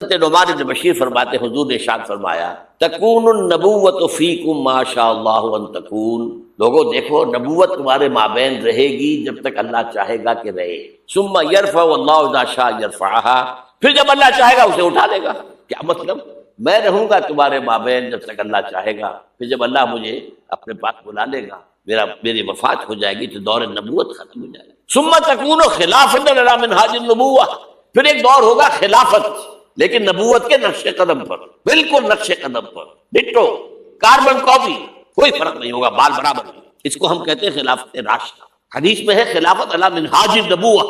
نعمان بن بشیر فرماتے حضور نے ارشاد فرمایا تکون النبوۃ فیکم ما شاء اللہ ان تکون، لوگوں دیکھو نبوت تمہارے مابین رہے گی جب تک اللہ چاہے گا کہ رہے، ثم یرفع اللہ اذا شاء یرفعها، پھر جب اللہ چاہے گا اسے اٹھا لے گا۔ کیا مطلب؟ میں رہوں گا تمہارے مابین جب تک اللہ چاہے گا، پھر جب اللہ مجھے اپنے پاس بلا لے گا، میری وفات ہو جائے گی تو دور نبوت ختم ہو جائے گا۔ ثم تکون خلافۃ علی منہاج النبوۃ، پھر ایک دور ہوگا خلافت، لیکن نبوت کے نقش قدم پر، بالکل نقش قدم پر، ڈٹو کاربن کاپی، کوئی فرق نہیں ہوگا، بال برابر۔ اس کو ہم کہتے ہیں خلافت راشدہ۔ حدیث میں ہے خلافت علی منہاج النبوۃ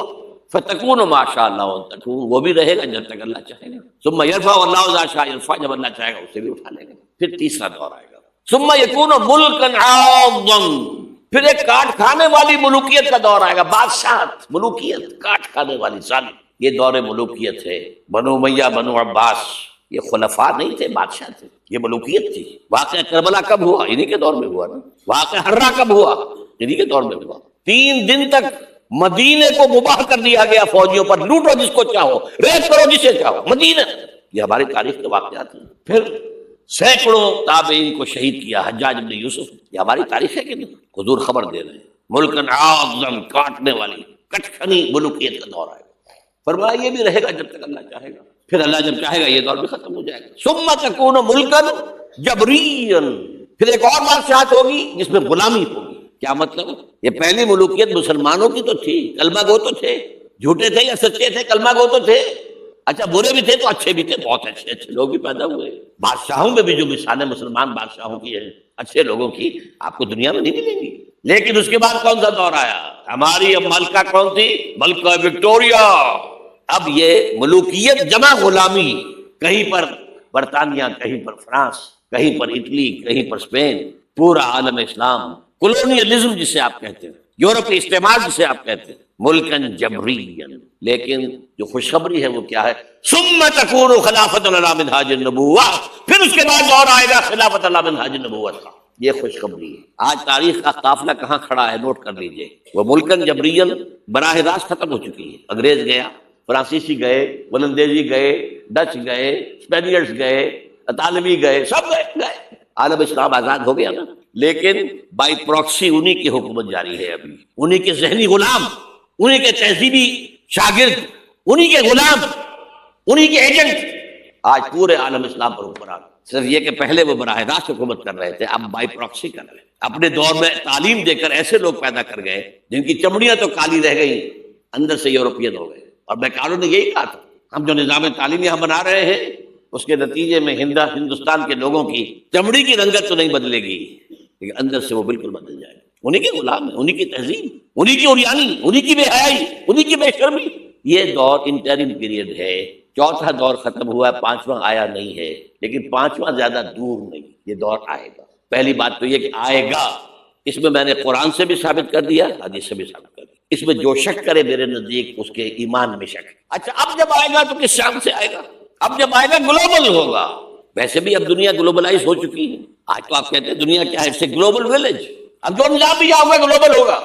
فتکون ما شاء اللہ ان تکون، وہ بھی رہے گا جب تک اللہ چاہے گا۔ ثم یرفع اللہ اذا شاء یرفع، جب اللہ چاہے گا اسے بھی اٹھا لے گا۔ پھر تیسرا دور آئے گا، ثم یکون ملکا عاضا، پھر ایک کاٹ کھانے والی ملوکیت کا دور آئے گا، بادشاہت، ملوکیت کاٹ کھانے والی ظالم، یہ دور ملوکیت ہے۔ بنو امیہ، بنو عباس، یہ خلفاء نہیں تھے، بادشاہ تھے، یہ ملوکیت تھی۔ واقعہ کربلا کب ہوا؟ انہی کے دور میں ہوا نا۔ واقعہ ہرہ کب ہوا؟ انہی کے دور میں ہوا۔ 3 دن تک مدینے کو مباح کر دیا گیا فوجیوں پر، لوٹو جس کو چاہو، ریپ کرو جسے چاہو، مدینہ۔ یہ ہماری تاریخ کے واقعات ہیں۔ پھر سینکڑوں تابعین کو شہید کیا، حجاج بن یوسف، یہ ہماری تاریخ ہے کہ نہیں؟ حضور خبر دے رہے ہیں، ملکن عاظم، کاٹنے والی کٹکھنی ملوکیت کا دور آئے گا۔ فرمایا یہ بھی رہے گا جب تک اللہ چاہے گا، پھر اللہ جب چاہے گا یہ دور بھی ختم ہو جائے گا۔ ثم تکون ملکا جبریا، پھر ایک اور بادشاہت ہوگی جس میں غلامی ہوگی۔ کیا مطلب؟ یہ پہلی ملوکیت مسلمانوں کی تو تھی، کلمہ گو تو تھے، جھوٹے تھے یا سچے تھے، کلمہ گو تو تھے، اچھا برے بھی تھے تو اچھے بھی تھے، بہت اچھے اچھے لوگ بھی پیدا ہوئے۔ بادشاہوں میں بھی جو مثالیں مسلمان بادشاہوں کی ہیں، اچھے لوگوں کی، آپ کو دنیا میں نہیں ملیں گی۔ لیکن اس کے بعد کون سا دور آیا؟ ہماری اب ملکہ کون تھی؟ ملکہ وکٹوریہ۔ اب یہ ملوکیت جمع غلامی، کہیں پر برطانیہ، کہیں پر فرانس، کہیں پر اٹلی، کہیں پر اسپین، پورا عالم اسلام، کولونیلزم جسے آپ کہتے ہیں، یورپی استعمار جسے آپ کہتے ہیں، ملکن جبرین۔ لیکن جو خوشخبری ہے وہ کیا ہے؟ ثم تکون خلافت علی منہاج النبوۃ، پھر اس کے بعد دور آئے گا خلافت علی منہاج النبوت کا۔ یہ خوشخبری ہے۔ آج تاریخ کا قافلہ کہاں کھڑا ہے نوٹ کر لیجئے۔ وہ ملکن جبرین براہ راست ختم ہو چکی ہے۔ انگریز گیا، فرانسیسی گئے، ولندیزی گئے، ڈچ گئے، اسپینیئرز گئے، اطالوی گئے، سب گئے، عالم اسلام آزاد ہو گیا نا۔ لیکن بائی پراکسی انہی کی حکومت جاری ہے، ابھی انہی کے ذہنی غلام، انہی کے تہذیبی شاگرد، انہی کے غلام، انہی کے ایجنٹ آج پورے عالم اسلام پر حکمران۔ صرف یہ کہ پہلے وہ براہ راست حکومت کر رہے تھے، اب بائی پراکسی کر رہے ہیں۔ اپنے دور میں تعلیم دے کر ایسے لوگ پیدا کر گئے جن کی چمڑیاں تو کالی رہ گئی، اندر سے یورپین ہو گئے۔ اور بیکاروں نے یہی کہا تھا، ہم جو نظام تعلیم یہاں بنا رہے ہیں اس کے نتیجے میں ہندوستان کے لوگوں کی چمڑی کی رنگت تو نہیں بدلے گی، لیکن اندر سے وہ بالکل بدل جائے گا۔ انہی کے غلام ہیں، انہی کی تہذیب، انہی کی اوریانی، انہی کی بے حیائی، انہی کی بے شرمی۔ یہ دور انٹرم پیریڈ ہے۔ چوتھا دور ختم ہوا ہے، 5واں آیا نہیں ہے، لیکن 5واں زیادہ دور نہیں، یہ دور آئے گا۔ پہلی بات تو یہ کہ آئے گا، اس میں میں نے قرآن سے بھی ثابت کر دیا، حدیث سے بھی ثابت کر دیا۔ اس میں جو شک کرے میرے نزدیک اس کے ایمان میں شک ہے۔ اچھا اب جب آئے گا تو کس شان سے آئے گا؟ اب جب آئے گا گلوبل ہوگا۔ ویسے بھی اب دنیا گلوبلائز ہو چکی ہے۔ آج تو آپ کہتے ہیں دنیا کیا ہے؟ It's a global village. اب جو نظام بھی آؤگا گلوبل ہوگا۔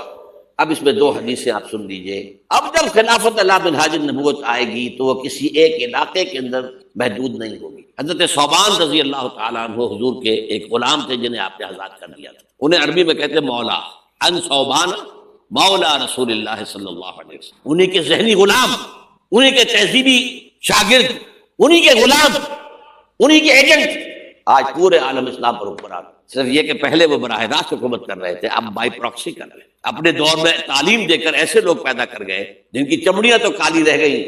اب اس میں 2 حدیثیں آپ سن لیجئے۔ اب جب خلافت علی منہاج النبوت آئے گی تو وہ کسی ایک علاقے کے اندر محدود نہیں ہوگی۔ حضرت ثوبان رضی اللہ تعالیٰ عنہ حضور کے ایک غلام تھے جنہیں آپ نے آزاد کر دیا تھا، انہیں عربی میں کہتے ہیں مولا، ان ثوبان مولا رسول اللہ صلی اللہ علیہ وسلم۔ انہی کے ذہنی غلام، انہی کے تہذیبی شاگرد، انہی کے غلام، انہی کے ایجنٹ آج پورے عالم اسلام پر حکمران۔ صرف یہ کہ پہلے وہ براہ راست حکومت کر رہے تھے، اب بائی پراکسی کر رہے ہیں۔ اپنے دور میں تعلیم دے کر ایسے لوگ پیدا کر گئے جن کی چمڑیاں تو کالی رہ گئی،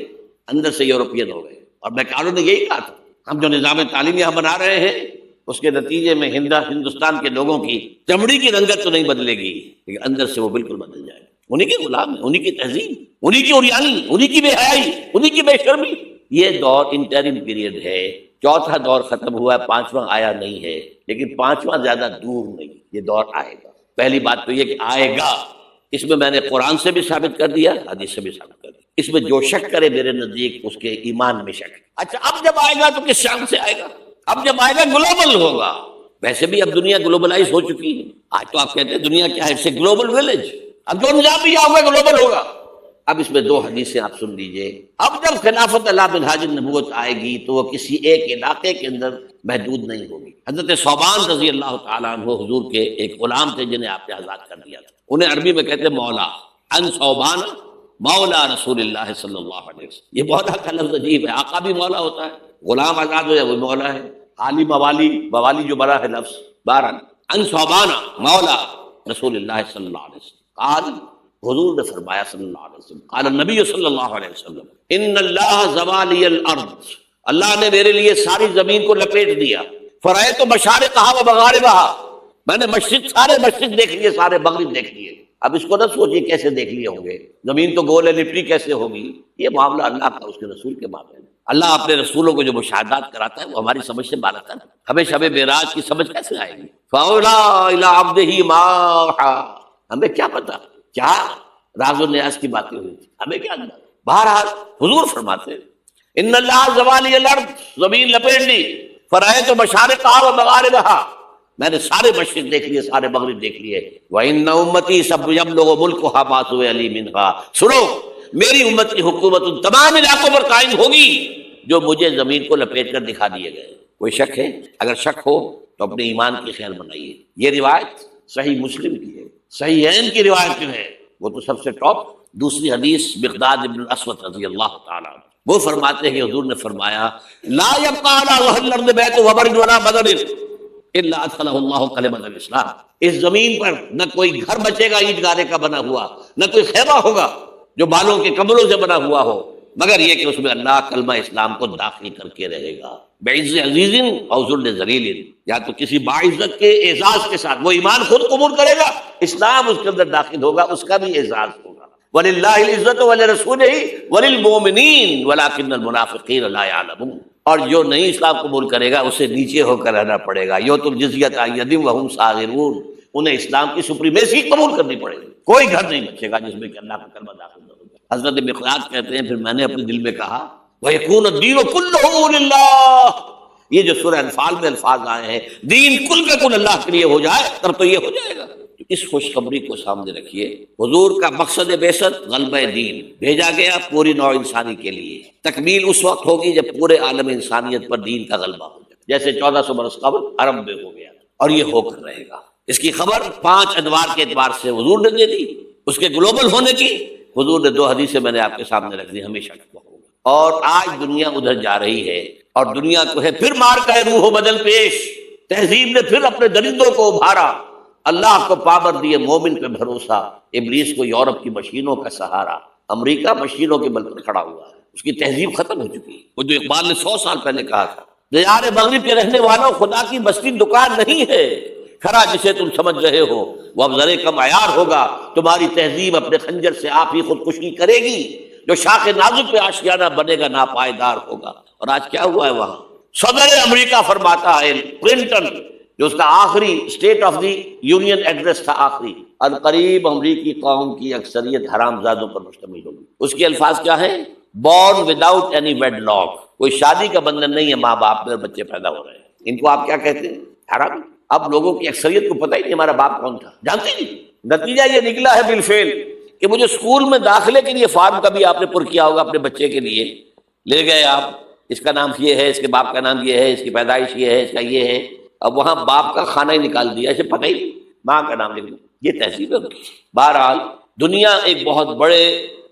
اندر سے یورپین ہو گئے۔ اور بیکاروں نے یہی کہا تھا، ہم جو نظام تعلیم یہاں بنا رہے ہیں اس کے نتیجے میں ہندوستان کے لوگوں کی چمڑی کی رنگت تو نہیں بدلے گی، لیکن اندر سے وہ بالکل بدل جائے گا۔ انہی کے غلام ہیں، انہی کی تہذیب، انہی کی اوریانی، انہی کی بے حیائی، انہی کی بے شرمی۔ یہ دور انٹرم پیریڈ ہے۔ چوتھا دور ختم ہوا ہے، 5واں آیا نہیں ہے، لیکن 5واں زیادہ دور نہیں، یہ دور آئے گا۔ پہلی بات تو یہ کہ آئے گا، اس میں میں نے قرآن سے بھی ثابت کر دیا، حدیث سے بھی ثابت کر دیا۔ اس میں جو شک کرے میرے نزدیک اس کے ایمان میں شک ہے۔ اچھا اب جب آئے گا تو کس شان سے آئے گا؟ اب جب آئے گا گلوبل ہوگا۔ ویسے بھی اب دنیا گلوبلائز ہو چکی ہے۔ آج تو آپ کہتے ہیں دنیا کیا ہے؟ It's a global village. اب جو نظام بھی آؤگا گلوبل ہوگا۔ اب اس میں دو حدیثیں آپ سن لیجئے۔ اب جب خلافت علی منہاج النبوت آئے گی تو وہ کسی ایک علاقے کے اندر محدود نہیں ہوگی۔ حضرت ثوبان رضی اللہ تعالیٰ عنہ حضور کے ایک غلام تھے جنہیں آپ نے آزاد کر دیا تھا، انہیں عربی میں کہتے ہیں مولا، ان ثوبان مولا رسول اللہ صلی اللہ علیہ وسلم۔ یہ مولا کا لفظ عجیب ہے، آقا بھی مولا ہوتا ہے، غلام آزاد ہو جائے وہ مولا ہے، عالی موالی جو بڑا ہے لفظ، بہرحال ان ثوبان مولا رسول اللہ صلی اللہ علیہ وسلم قال، حضور نے فرمایا صلی اللہ علیہ وسلم، قال النبی صلی اللہ علیہ وسلم ان اللہ زوالی الارض، اللہ نے میرے لیے ساری زمین کو لپیٹ دیا، فرأیت مشارقہا و مغاربہا، میں نے سارے مشرق دیکھ لیے، سارے مغرب دیکھ لیے۔ اب اس کو نہ سوچیے کیسے دیکھ لیے ہوں گے، زمین تو گول ہے، لپٹی کیسے ہوگی؟ یہ معاملہ اللہ کا اس کے رسول کے مابین ہے۔ اللہ اپنے رسولوں کو جو مشاہدات کراتا ہے وہ ہماری سمجھ سے بالاتر ہے۔ ہمیں شب معراج کی سمجھ کیسے آئے گی؟ فَأَوْلَىٰ إِلَىٰ عَبْدِهِ مَا أَوْحَىٰ، ہمیں کیا پتا کیا راز و نیاز کی باتیں ہوئی تھی، ہمیں کیا اندازہ۔ بہرحال حضور فرماتے ہیں ان اللہ زوالی الارض، زمین لپیٹ لی، فرأیت مشارقہا و مغاربہا، میں نے سارے مشرق دیکھ لیے، سارے مغرب دیکھ لیے۔ وَإِنَّ أُمَّتِي سَيَبْلُغُ مُلْكُهَا مَا سُئِلَ مِنْهَا، سنو میری امت کی حکومت ان تمام علاقوں پر قائم ہوگی جو مجھے زمین کو لپیٹ کر دکھا دیے گئے۔ کوئی شک ہے؟ اگر شک ہو تو اپنے ایمان کی خیال بنائیے۔ یہ روایت صحیح مسلم کی ہے، صحیحین کی روایت جو ہے وہ تو سب سے ٹاپ۔ دوسری حدیث مقداد ابن الاسود رضی اللہ تعالیٰ عنہ، وہ فرماتے ہیں حضور نے فرمایا لا يبقى على وجه الارض بیت وبر ولا بدر الا ادخلہ اللہ کلمۃ الاسلام، اس زمین پر نہ کوئی گھر بچے گا اینٹ گارے کا بنا ہوا، نہ کوئی خیمہ ہوگا جو بالوں کے کمروں سے بنا ہوا ہو، مگر یہ کہ اس میں اللہ کلمہ اسلام کو داخل کر کے رہے گا۔ بعز عزیز او ذل ذلیل، یا تو کسی باعزت کے اعزاز کے ساتھ، وہ ایمان خود قبول کرے گا، اسلام اس کے اندر داخل ہوگا، اس کا بھی اعزاز ہوگا۔ وَلِلَّهِ الْعِزَّةُ وَلِرَسُولِهِ وَلِلْمُؤْمِنِينَ وَلَكِنَّ الْمُنَافِقِينَ لَا يَعْلَمُونَ، اور جو نہیں اسلام قبول کرے گا اسے نیچے ہو کر رہنا پڑے گا۔ یؤتُوا الْجِزْيَةَ عَنْ يَدٍ وَهُمْ صَاغِرُونَ، انہیں اسلام کی سپریمیسی قبول کرنی پڑے گی۔ کوئی گھر نہیں بچے گا جس میں کہ اللہ کا کلمہ داخل نہ ہو۔ حضرت مقداد کہتے ہیں پھر میں نے اپنے دل میں کہا وَيَكُونُ الدِّينُ كُلُّهُ لِلَّهِ، یہ جو سورہ انفال میں الفاظ آئے ہیں، دین کل کا کل اللہ کے لیے ہو جائے تب تو یہ ہو جائے گا۔ اس خوشخبری کو سامنے رکھیے۔ حضور کا مقصد بعثت غلبہ دین، بھیجا گیا پوری نوع انسانی کے لیے۔ تکمیل اس وقت ہوگی جب پورے عالم انسانیت پر دین کا غلبہ ہو جائے، جیسے 1400 برس قبل عرب میں ہو گیا، اور یہ ہو کر رہے گا۔ اس کی خبر 5 ادوار کے اعتبار سے حضور نے دے دی، اس کے گلوبل ہونے کی حضور نے 2 حدیثیں میں نے آپ کے سامنے رکھ دی، ہمیشہ کو ہوگا۔ اور آج دنیا ادھر جا رہی ہے، اور دنیا کو ہے پھر مار کا روح و بدل پیش، تہذیب نے پھر اپنے درندوں کو ابھارا، اللہ کو پابند دیے مومن پہ بھروسہ، ابلیس کو یورپ کی مشینوں کا سہارا۔ امریکہ مشینوں کے بل پر کھڑا ہوا ہے، اس کی تہذیب ختم ہو چکی ہے۔ وہ جو اقبال نے 100 سال پہلے کہا تھا، دیار مغرب کے رہنے والوں، خدا کی بستی دکان نہیں ہے، کھڑا جسے تم سمجھ رہے ہو وہ اب ذرے کا معیار ہوگا، تمہاری تہذیب اپنے خنجر سے آپ ہی خودکشی کرے گی، جو شاخ نازک پہ آشیانہ بنے گا ناپائیدار ہوگا۔ اور آج کیا ہوا ہے وہاں؟ صدر امریکہ فرماتا ہے، کلنٹن، جو اس کا آخری state of the union address تھا آخری، القریب امریکی قوم کی اکثریت حرام زادوں پر مشتمل ہوگی۔ اس کے الفاظ کیا ہیں؟ Born without any wedlock, کوئی شادی کا بندھن نہیں ہے ماں باپ میں، اور بچے پیدا ہو رہے ہیں۔ ان کو آپ کیا کہتے ہیں؟ حرام۔ اب لوگوں کی اکثریت کو پتہ ہی نہیں ہمارا باپ کون تھا، جانتے نہیں۔ نتیجہ یہ نکلا ہے بالفعل کہ مجھے اسکول میں داخلے کے لیے فارم کبھی آپ نے پر کیا ہوگا اپنے بچے کے لیے، لے گئے آپ، اس کا نام یہ ہے، اس کے باپ کا نام یہ ہے، اس کی پیدائش یہ ہے، اس کا یہ ہے، اب وہاں باپ کا کھانا ہی نکال دیا، اسے پتہ ہی نہیں، ماں کا نام لکھ دیا۔ یہ تہذیب ہے۔ بہرحال دنیا ایک بہت بڑے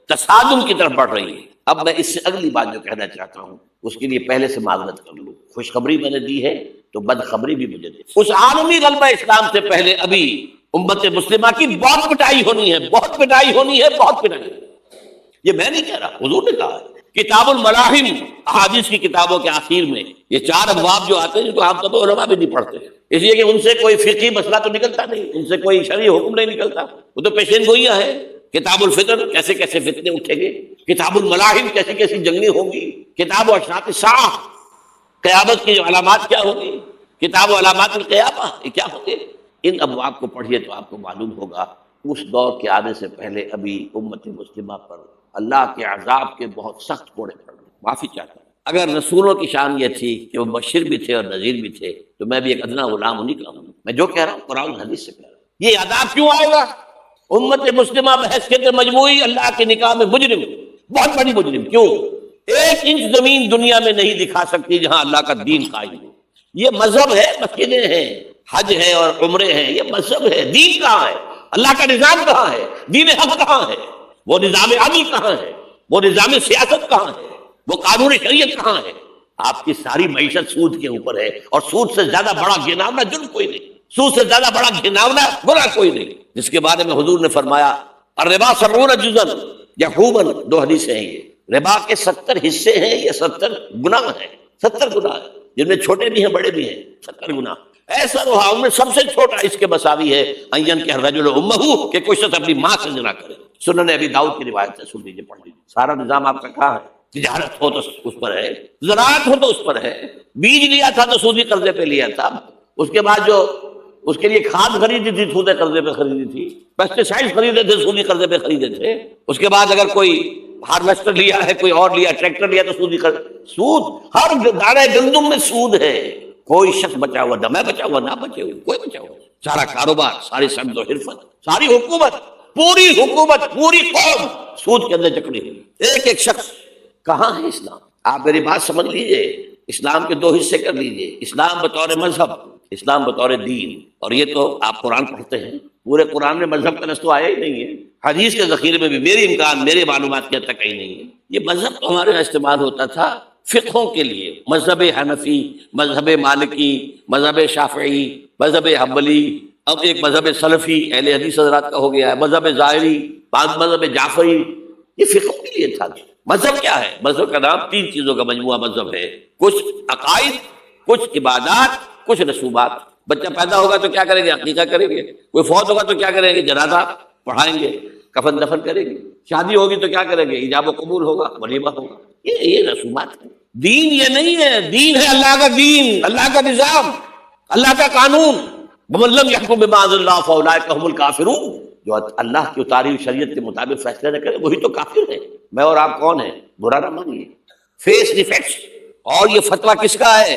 تصادم کی طرف بڑھ رہی ہے۔ اب میں اس سے اگلی بات جو کہنا چاہتا ہوں اس کے لیے پہلے سے معذرت کر لوں، خوشخبری میں نے دی ہے تو بدخبری بھی مجھے دی۔ اس عالمی غلبہ اسلام سے پہلے ابھی امت مسلمہ کی بہت پٹائی ہونی ہے، بہت پٹائی ہونی ہے، بہت پٹائی۔ یہ میں نہیں کہہ رہا، حضور نے کہا ہے۔ کتاب الملاحم، احادیث کی کتابوں کے آخر میں یہ 4 ابواب جو آتے ہیں جن کو عام طور پر علماء بھی نہیں پڑھتے، اس لیے کہ ان سے کوئی فقہی مسئلہ تو نکلتا نہیں، ان سے کوئی شرعی حکم نہیں نکلتا، وہ تو پیشین گوئیاں ہیں۔ کتاب الفتن، کیسے کیسے فتنے اٹھیں گے، کتاب الملاحم، کیسی کیسی جنگیں ہوں گی، کتاب اشراط الساعہ، قیامت کی علامات کیا ہوں گی، کتاب علامات القیامہ، یہ کیا ہوں گے۔ ان ابواب کو پڑھیے تو آپ کو معلوم ہوگا اس دور کے آنے سے پہلے ابھی امت مسلمہ پر اللہ کے عذاب کے بہت سخت کوڑے پڑ رہے۔ معافی چاہتا ہوں، اگر رسولوں کی شان یہ تھی کہ وہ مبشر بھی تھے اور نذیر بھی تھے تو میں بھی ایک ادنا غلام انہیں کا ہوں۔ میں جو کہہ رہا ہوں قرآن حدیث سے کہہ رہا ہوں۔ یہ عذاب کیوں آئے گا؟ امت مسلمہ بحیثیت مجموعی اللہ کے نکاح میں مجرم، بہت بڑی مجرم۔ کیوں؟ 1 انچ زمین دنیا میں نہیں دکھا سکتی جہاں اللہ کا دین قائم ہو۔ یہ مذہب ہے، مسجدیں ہیں، حج ہے اور عمرے ہیں، یہ مذہب ہے۔ دین کہاں ہے؟ اللہ کا نظام کہاں ہے؟ دین حق کہاں ہے؟ وہ نظام عدل کہاں ہے؟ وہ نظام سیاست کہاں ہے؟ وہ قانون شریعت کہاں ہے؟ آپ کی ساری معیشت سود کے اوپر ہے، اور سود سے زیادہ بڑا گھناؤنا جرم کوئی نہیں، سود سے زیادہ بڑا گھناؤنا گناہ کوئی نہیں، جس کے بارے میں حضور نے فرمایا الربا 70 جزءا یحوما، 2 حدیثیں ہیں یہ، ربا کے 70 حصے ہیں، یہ 70 گناہ ہیں، 70 گناہ ہیں، جن میں چھوٹے بھی ہیں بڑے بھی ہیں، 70 گناہ۔ ایسا رہا ان میں سب سے چھوٹا اس کے مساوی ہے ان کہ الرجل امہ، کہ کوئی شخص اپنی ماں سے زنا کرے۔ سنن ابی داؤد کی روایت ہے، سن لیجیے، پڑھ لیجیے۔ سارا نظام آپ کا کہاں ہے؟ تجارت ہو تو اس پر ہے، زراعت ہو تو اس پر ہے، بیج لیا تھا تو سودی قرضے پہ لیا تھا، اس کے بعد جو اس کے لیے کھاد خریدی تھی سودی قرضے پہ خریدی تھی، پیسٹیسائڈ خریدے تھے سودی قرضے پہ خریدے تھے، اس کے بعد اگر کوئی ہارویسٹر لیا ہے، کوئی اور لیا، ٹریکٹر لیا تو سودی قرض، سود، ہر دانے گندم میں سود ہے۔ کوئی شخص بچا ہوا نہ میں بچا ہوا نہ بچے ہوئے، کوئی بچا ہوا، سارا کاروبار، ساری سمت و حرفت، ساری حکومت، پوری حکومت، پوری قوم سود کے اندر جکڑی ہوئی۔ ایک شخص، کہاں ہے اسلام؟ آپ میری بات سمجھ لیجئے، اسلام کے 2 حصے کر لیجئے، اسلام بطور مذہب، اسلام بطور دین۔ اور یہ تو آپ قرآن پڑھتے ہیں، پورے قرآن میں مذہب کا لفظ تو آیا ہی نہیں ہے، حدیث کے ذخیرے میں بھی میری امکان، میرے معلومات کے تک کہیں نہیں ہے۔ یہ مذہب تو ہمارے یہاں استعمال ہوتا تھا فقہوں کے لیے، مذہب حنفی، مذہب مالکی، مذہب شافعی، مذہب حنبلی، اب ایک مذہب سلفی اہل حدیث حضرات کا ہو گیا ہے، مذہب ظاہری، بعض مذہب جعفری، یہ فقہوں کے لیے تھا۔ مذہب کیا ہے؟ مذہب کا نام 3 چیزوں کا مجموعہ مذہب ہے، کچھ عقائد، کچھ عبادات، کچھ رسومات۔ بچہ پیدا ہوگا تو کیا کریں گے؟ عقیقہ کریں گے، کوئی فوت ہوگا تو کیا کریں گے؟ جنازہ پڑھائیں گے، کفن دفن کریں گے، شادی ہوگی تو کیا کریں گے؟ ایجاب و قبول ہوگا، ولیمہ ہوگا، یہ رسومات ہیں۔ دین یہ نہیں ہے، دین ہے اللہ کا دین، اللہ کا نظام، اللہ کا قانون۔ وَمَن لَّمْ يَحْكُم بِمَا أَنزَلَ اللَّهُ فَأُولَٰئِكَ هُمُ الْكَافِرُونَ، جو اللہ کی اتاری ہوئی شریعت کے مطابق فیصلے نہ کرے وہی تو کافر ہے۔ میں اور آپ کون ہیں؟ برا نہ مانیے، فیس دی فیکٹس۔ اور یہ فتویٰ کس کا ہے؟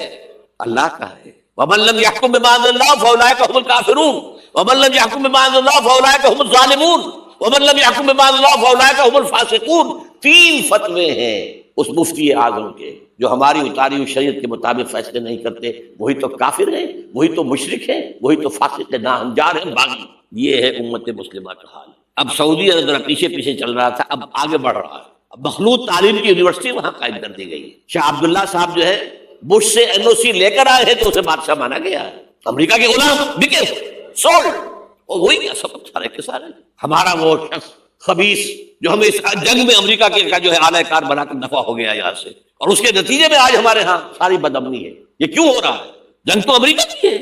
اللہ کا ہے۔ وَمَن لَّمْ يَحْكُم بِمَا أَنزَلَ اللَّهُ فَأُولَٰئِكَ هُمُ الْكَافِرُونَ وَمَن لَّمْ يَحْكُم بِمَا أَنزَلَ اللَّهُ فَأُولَٰئِكَ هُمُ الظَّالِمُونَ وَمَن لَّمْ يَحْكُم بِمَا أَنزَلَ اللَّهُ فَأُولَٰئِكَ هُمُ الْفَاسِقُونَ۔ 3 فتوے ہیں اس مفتی اعظم کے، جو ہماری اتاری ہوئی شریعت کے مطابق فیصلے نہیں کرتے وہی تو کافر ہیں، وہی تو مشرک ہیں، وہی تو فاسق ناہنجار ہیں، باغی۔ یہ ہے امت مسلمہ کا حال۔ اب سعودی ذرا پیچھے پیچھے چل رہا تھا، اب آگے بڑھ رہا ہے۔ اب مخلوط تعلیم کی یونیورسٹی وہاں قائم کر دی گئی ہے۔ شاہ عبداللہ صاحب جو ہے بش سے NOC لے کر آئے ہیں تو اسے بادشاہ مانا گیا ہے، امریکہ کے غلام، بکے، سولڈ، اور وہی کیا سب سارے کے سارے ہمارا وہ شخص خبیث جو ہمیں اس جنگ میں امریکہ کے کا جو ہے اعلی کار بنا کر دفع ہو گیا یہاں سے، اور اس کے نتیجے میں آج ہمارے ہاں ساری بدامنی ہے۔ یہ کیوں ہو رہا ہے؟ جنگ تو امریکہ کی ہے،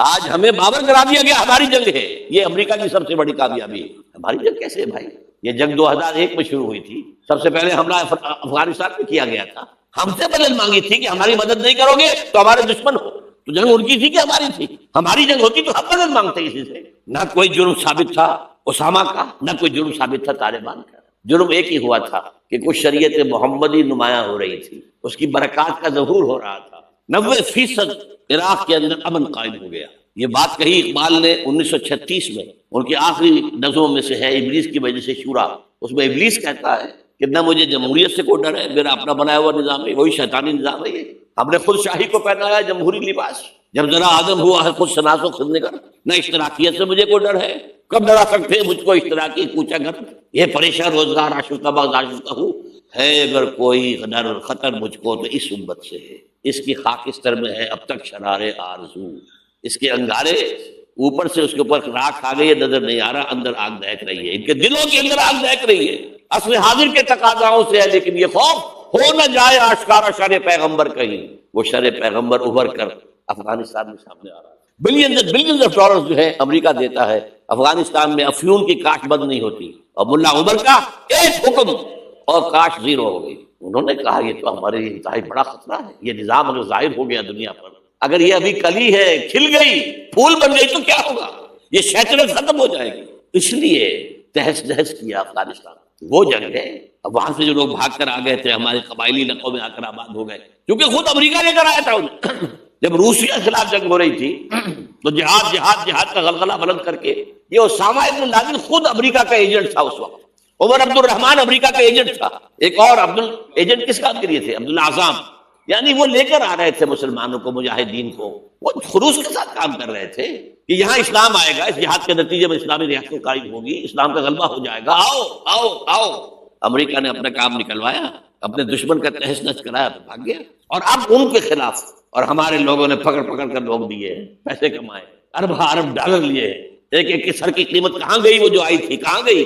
آج ہمیں بابر کرا دیا گیا ہماری جنگ ہے، یہ امریکہ کی سب سے بڑی کامیابی ہے۔ ہماری جنگ کیسے ہے بھائی؟ یہ جنگ 2001 میں شروع ہوئی تھی، سب سے پہلے حملہ افغانستان میں کیا گیا تھا، ہم سے مدد مانگی تھی کہ ہماری مدد نہیں کرو گے تو ہمارے دشمن ہو۔ تو جنگ ان کی تھی کہ ہماری تھی؟ ہماری جنگ ہوتی تو ہم مدد مانگتے کسی سے۔ نہ کوئی جرم ثابت تھا اسامہ کا، نہ کوئی جرم ثابت تھا طالبان کا، جرم ایک ہی ہوا تھا کہ کچھ شریعت محمدی نمایاں ہو رہی تھی، اس کی برکات کا ظہور ہو رہا تھا۔ 90% عراق کے اندر امن قائم ہو گیا۔ یہ بات کہی اقبال نے 1936 میں، ان کی آخری نظموں میں سے ہے ابلیس کی وجہ سے شورا۔ اس میں ابلیس کہتا ہے کہ نہ مجھے جمہوریت سے کوئی ڈر ہے، میرا اپنا بنایا ہوا نظام ہے، وہی شیطانی نظام ہے۔ یہ ہم نے خود شاہی کو پہنایا جمہوری لباس، جب ذرا آدم ہوا ہے خود شناس و خود نگر۔ نہ اشتراکیت سے مجھے کوئی ڈر ہے، کب ڈرا سکتے ہیں مجھ کو اشتراکی کوچا گھر؟ یہ پریشان روزگار آشفتہ باغ آشفتہ ہوں ہے، اگر کوئی ڈر خطر مجھ کو تو اس امت سے ہے۔ اس کی خاکستر میں ہے اب تک شرار آرزو، اس کے انگارے اوپر سے اس کے اوپر راکھ آ گئی ہے، نظر نہیں آ رہا، اندر آگ دہک رہی ہے، ان کے دلوں کے اندر آگ دہک رہی ہے۔ اصل حاضر کے تقاضاؤں سے ہے، لیکن یہ خوف ہو نہ جائے آشکارا شر پیغمبر کہیں، وہ شر پیغمبر ابھر کر افغانستان میں سامنے آ رہا ہے۔ بلینز آف ڈالرز جو ہے امریکہ دیتا ہے، افغانستان میں افیون کی کاشت بند نہیں ہوتی، اور ملا عمر کا ایک حکم اور کاشت زیرو ہو گئی۔ انہوں نے کہا یہ تو ہمارے لیے انتہائی بڑا خطرہ ہے، یہ نظام اگر ظاہر ہو گیا دنیا پر، اگر یہ ابھی کلی ہے، کھل گئی، پھول بن گئی تو کیا ہوگا؟ یہ شیطنت ختم ہو جائے گی۔ اس لیے تہس نہس کیا افغانستان، وہ جنگ ہے۔ اب وہاں سے جو لوگ بھاگ کر آ گئے تھے ہمارے قبائلی علاقوں میں آ کر آباد ہو گئے، کیونکہ خود امریکہ لے کر آیا تھا انہیں۔ جب روسیا کے خلاف جنگ ہو رہی تھی تو جہاد جہاد جہاد کا غلغلہ بلند کر کے یہ اسامہ ابن لادن خود امریکہ کا ایجنٹ تھا اس وقت، عمر عبد الرحمان امریکہ کا ایجنٹ تھا، ایک اور ایجنٹ کس کام کے لیے تھے؟ عبدالعظام، یعنی وہ لے کر آ رہے تھے مسلمانوں کو، مجاہدین کو، وہ خلوص کے ساتھ کام کر رہے تھے کہ یہاں اسلام آئے گا، اس جہاد کے نتیجے میں اسلامی ریاست قائم ہوگی، اسلام کا غلبہ ہو جائے گا، آؤ آؤ آؤ۔ امریکہ نے اپنا کام نکلوایا، اپنے دشمن کا تہس نہس کرایا تو بھاگ گیا، اور اب ان کے خلاف اور ہمارے لوگوں نے پکڑ پکڑ کر لوگ دیے، پیسے کمائے، ارب ڈالر لیے، ایک ایک کے سر کی قیمت کہاں گئی؟ وہ جو آئی تھی کہاں گئی؟